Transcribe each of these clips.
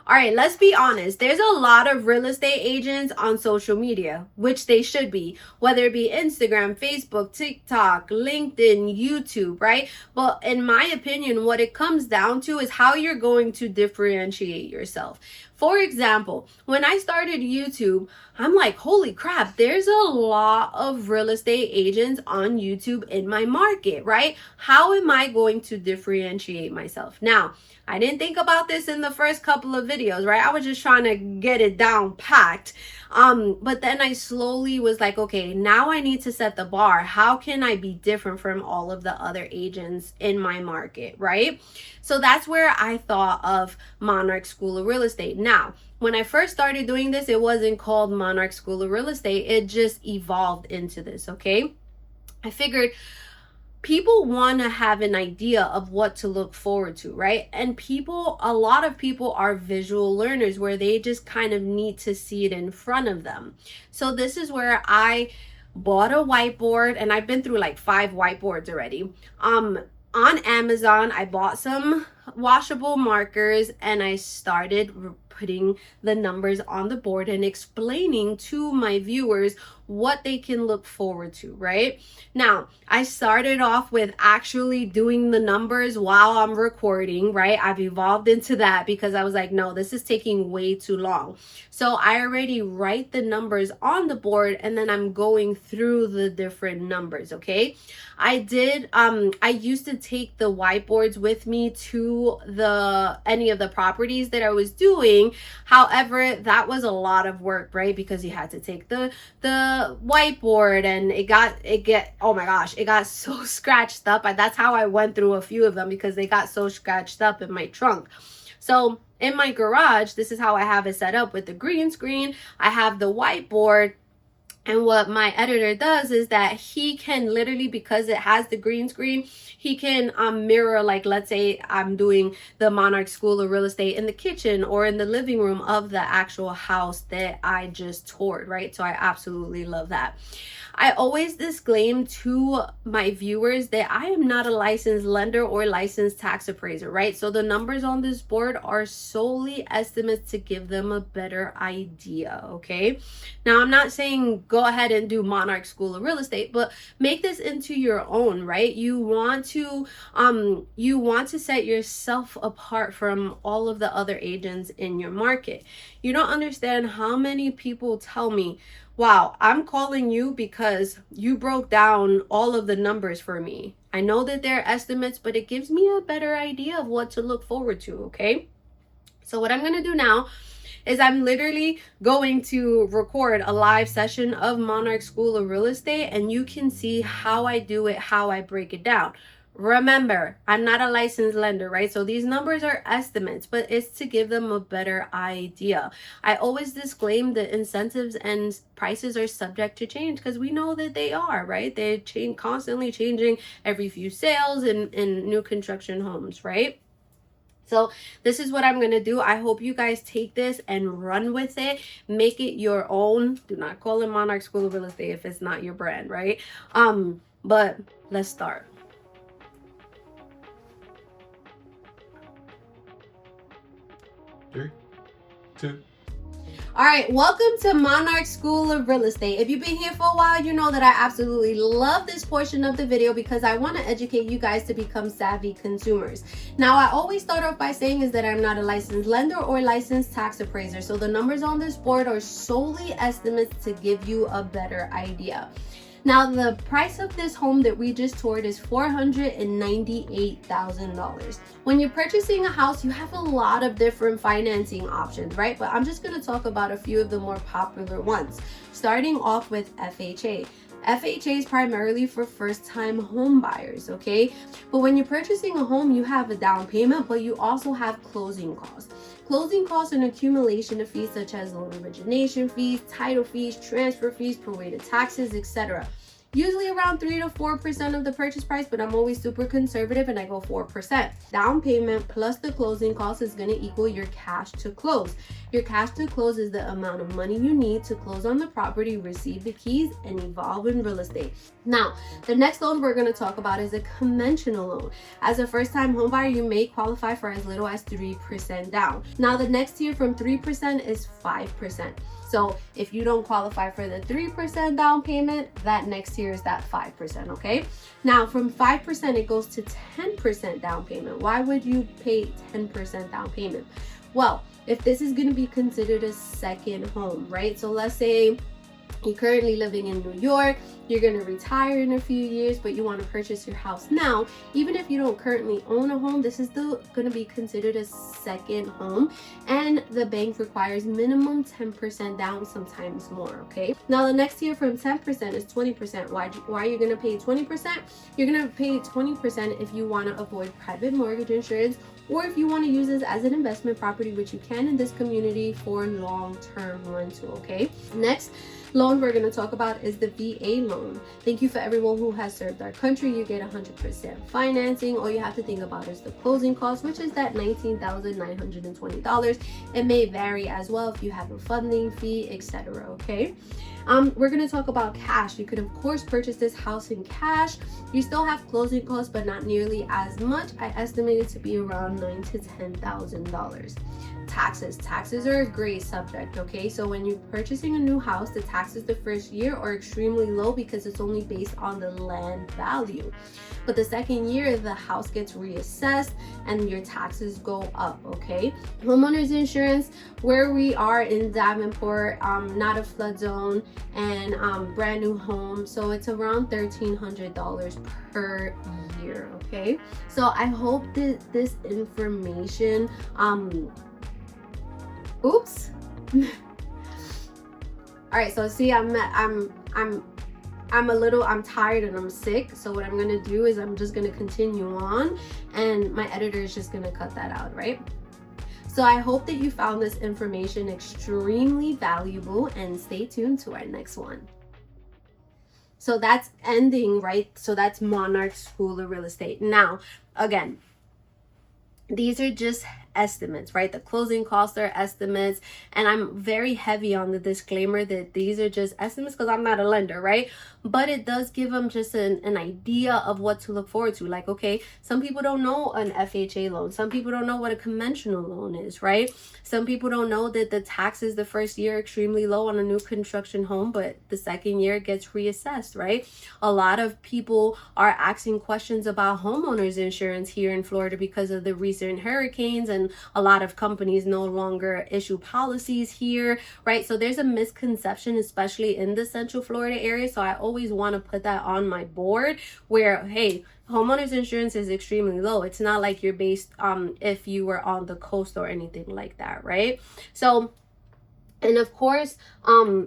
All right, let's be honest. There's a lot of real estate agents on social media, which they should be, whether it be Instagram, Facebook, TikTok, LinkedIn, YouTube, right? But in my opinion, what it comes down to is how you're going to differentiate yourself. For example, when I started YouTube, I'm like, holy crap, there's a lot of real estate agents on YouTube in my market, right? How am I going to differentiate myself? Now, I didn't think about this in the first couple of videos, right? I was just trying to get it down packed. But then I slowly was like, okay, now I need to set the bar. How can I be different from all of the other agents in my market, right? So that's where I thought of Monarch School of Real Estate. Now, when I first started doing this, it wasn't called Monarch School of Real Estate. It just evolved into this, okay? I figured people want to have an idea of what to look forward to, right? And a lot of people are visual learners where they just kind of need to see it in front of them. So this is where I bought a whiteboard, and I've been through like 5 whiteboards already. On Amazon, I bought some washable markers, and I started putting the numbers on the board and explaining to my viewers what they can look forward to, right? Now, I started off with actually doing the numbers while I'm recording, right? I've evolved into that because I was like, no, this is taking way too long. So I already write the numbers on the board, and then I'm going through the different numbers, okay? I used to take the whiteboards with me to any of the properties that I was doing. However, that was a lot of work, right? Because you had to take the whiteboard, and oh my gosh, it got so scratched up. That's how I went through a few of them, because they got so scratched up in my trunk. So in my garage, this is how I have it set up with the green screen. I have the whiteboard. And what my editor does is that he can literally, because it has the green screen, he can mirror, like, let's say I'm doing the Monarch School of Real Estate in the kitchen or in the living room of the actual house that I just toured, right? So I absolutely love that. I always disclaim to my viewers that I am not a licensed lender or licensed tax appraiser, right? So the numbers on this board are solely estimates to give them a better idea, okay? Now, I'm not saying go ahead and do Monarch School of Real Estate, but make this into your own, right? You want to set yourself apart from all of the other agents in your market. You don't understand how many people tell me, wow, I'm calling you because you broke down all of the numbers for me. I know that they're estimates, but it gives me a better idea of what to look forward to, okay? So what I'm going to do now is I'm literally going to record a live session of Monarch School of Real Estate, and you can see how I do it, how I break it down. Remember, I'm not a licensed lender, right? So these numbers are estimates, but it's to give them a better idea. I always disclaim the incentives and prices are subject to change, because we know that they are, right? They change, constantly changing every few sales in new construction homes, right? So this is what I'm going to do. I hope you guys take this and run with it. Make it your own. Do not call it Monarch School of Real Estate if it's not your brand, right? But let's start. 3, 2. All right, welcome to Monarch School of Real Estate. If you've been here for a while, you know that I absolutely love this portion of the video because I want to educate you guys to become savvy consumers. Now, I always start off by saying is that I'm not a licensed lender or licensed tax appraiser. So the numbers on this board are solely estimates to give you a better idea. Now, the price of this home that we just toured is $498,000. When you're purchasing a house, you have a lot of different financing options, right? But I'm just going to talk about a few of the more popular ones, starting off with FHA. FHA is primarily for first-time home buyers, okay? But when you're purchasing a home, you have a down payment, but you also have closing costs. Closing costs and accumulation of fees such as loan origination fees, title fees, transfer fees, prorated taxes, etc. usually around 3 to 4% of the purchase price, but I'm always super conservative and I go 4%. Down payment plus the closing cost is going to equal your cash to close. Your cash to close is the amount of money you need to close on the property, receive the keys, and evolve in real estate. Now, the next loan we're going to talk about is a conventional loan. As a first-time homebuyer, you may qualify for as little as 3% down. Now, the next tier from 3% is 5%. So if you don't qualify for the 3% down payment, that next year is that 5%, okay? Now from 5%, it goes to 10% down payment. Why would you pay 10% down payment? Well, if this is gonna be considered a second home, right? So let's say you're currently living in New York, you're going to retire in a few years, but you want to purchase your house now. Even if you don't currently own a home, this is still going to be considered a second home, and the bank requires minimum 10% down, sometimes more, okay? Now the next tier from 10% is 20%. Why are you going to pay 20%? You're going to pay 20% if you want to avoid private mortgage insurance, or if you want to use this as an investment property, which you can in this community for long-term rental, okay? Next loan we're going to talk about is the VA loan. Thank you for everyone who has served our country. You get 100% financing. All you have to think about is the closing cost, which is that $19,920. It may vary as well if you have a funding fee, etc. Okay. We're going to talk about cash. You could of course purchase this house in cash. You still have closing costs, but not nearly as much. I estimate it to be around $9,000 to $10,000. Taxes are a great subject, okay? So when you're purchasing a new house, the taxes the first year are extremely low because it's only based on the land value. But the second year, the house gets reassessed and your taxes go up, okay? Homeowners insurance, where we are in Davenport, not a flood zone, and brand new home, so it's around $1,300 per year, okay? So I hope that this information, oops. All right, so see, I'm tired and I'm sick. So what I'm gonna do is I'm just gonna continue on, and my editor is just gonna cut that out, right? So I hope that you found this information extremely valuable, and stay tuned to our next one. So that's ending, right? So that's Monarch School of Real Estate. Now, again, these are just estimates, right? The closing costs are estimates, and I'm very heavy on the disclaimer that these are just estimates because I'm not a lender, right? But it does give them just an idea of what to look forward to. Like, okay, some people don't know an FHA loan, some people don't know what a conventional loan is, right? Some people don't know that the taxes the first year are extremely low on a new construction home, but the second year it gets reassessed, right? A lot of people are asking questions about homeowners insurance here in Florida because of the recent hurricanes, and a lot of companies no longer issue policies here, right? So there's a misconception, especially in the Central Florida area. So I always want to put that on my board where, hey, homeowners insurance is extremely low. It's not like you're based if you were on the coast or anything like that, right? So, and of course,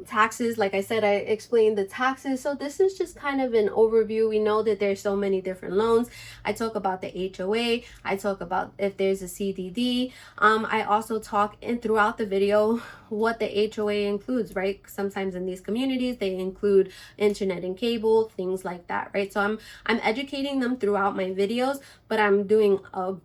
taxes, like I said, I explained the taxes. So this is just kind of an overview. We know that there's so many different loans. I talk about the HOA. I talk about if there's a CDD. I also talk throughout the video what the HOA includes, right? Sometimes in these communities, they include internet and cable, things like that, right? So I'm educating them throughout my videos, but I'm doing a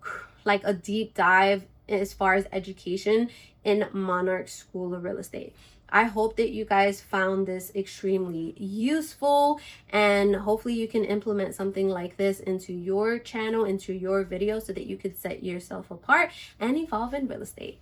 deep dive as far as education in Monarch School of Real Estate. I hope that you guys found this extremely useful, and hopefully you can implement something like this into your channel, into your video, so that you could set yourself apart and evolve in real estate.